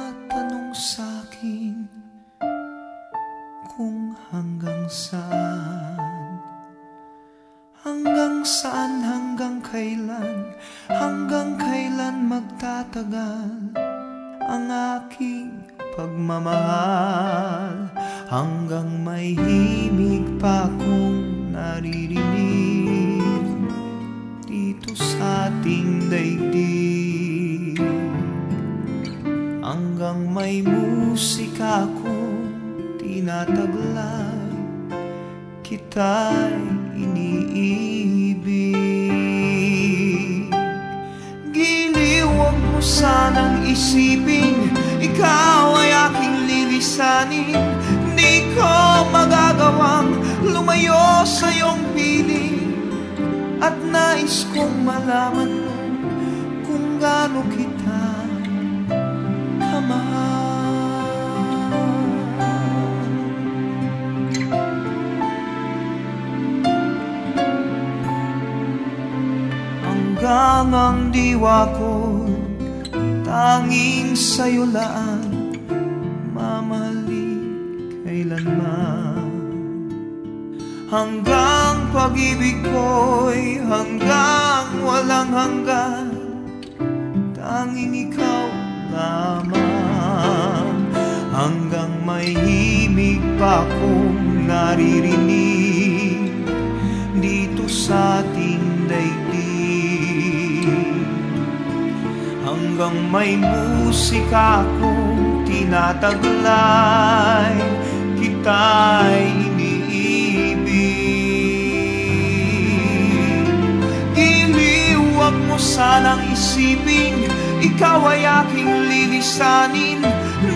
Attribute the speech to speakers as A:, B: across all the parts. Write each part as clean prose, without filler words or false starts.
A: tinatanong sa'kin kung hanggang saan, hanggang kailan magtatagal ang aking pagmamahal, hanggang may himig pa akong naririnig dito sa ating daigdig, hanggang may musika akong tinataglay, kita'y iniibig. Giliw, huwag mo sanang isipin ikaw ay aking lilisanin. Di ko magagawang lumayo sa iyong piling, at nais kong malaman mo kung gaano kita kamahal. Hanggang ang diwa ko tanging sa'yo lang mamahalin kailanman, hanggang pag-ibig ko'y hanggang walang hanggan, tanging ikaw lamang, hanggang may himig pa akong naririnig dito sa ating daigdig, hanggang may musika akong tinataglay, kita'y iniibig. Giliw, huwag mo sanang isipin ikaw ay aking lilisanin.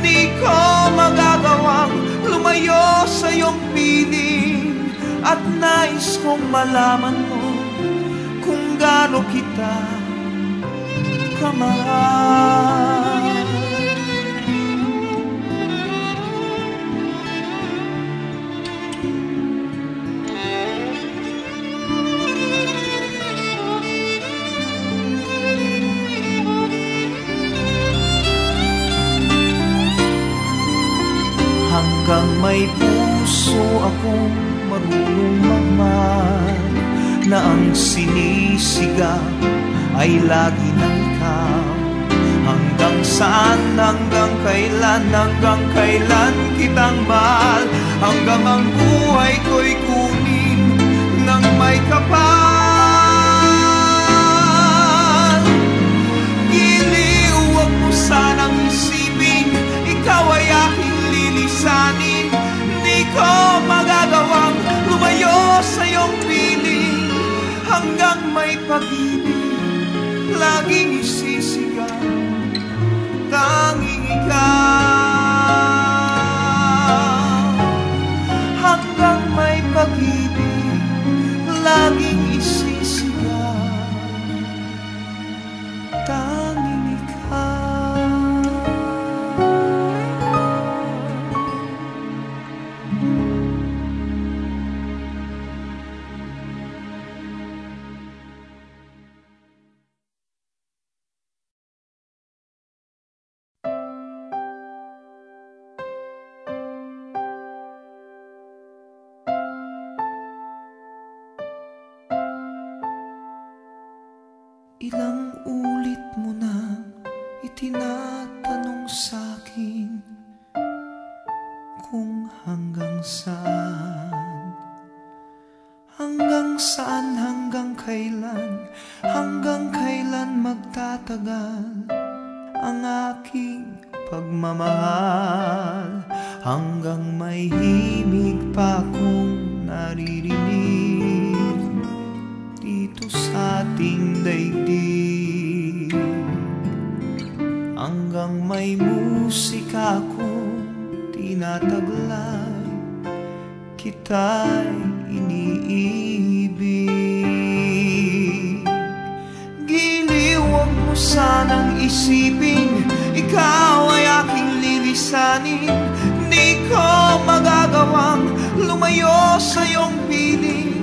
A: Di ko magagawang lumayo sa iyong piling, at nais kong malaman mo kung gaano kita kamahal. Hanggang may puso akong marunong magmahal, na ang sinisigaw ay lagi ng ikaw. Hanggang saan, hanggang kailan kitang mahal, hanggang ang buhay ko'y kunin ng may kapal. Giliw, huwag mo sanang isipin ikaw ay aking lilisanin. Di ko magagawang lumayo sa iyong piling, hanggang may pag-ibig laging isisigaw, tanging ikaw. Hanggang may pag-ibig laging isisigaw, tanging ikaw. Ilang ulit mo na itinatanong sa'kin kung hanggang saan, hanggang kailan magtatagal ang aking pagmamahal, hanggang may himig pa akong naririnig dito sa ating daigdig, hanggang may musika akong tinataglay, kita'y iniibig. Giliw, huwag mo sanang isipin ikaw ay aking lilisanin. Di ko magagawang lumayo sa iyong piling,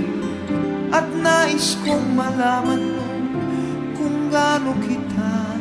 A: at nais kong malaman mo kung gaano kita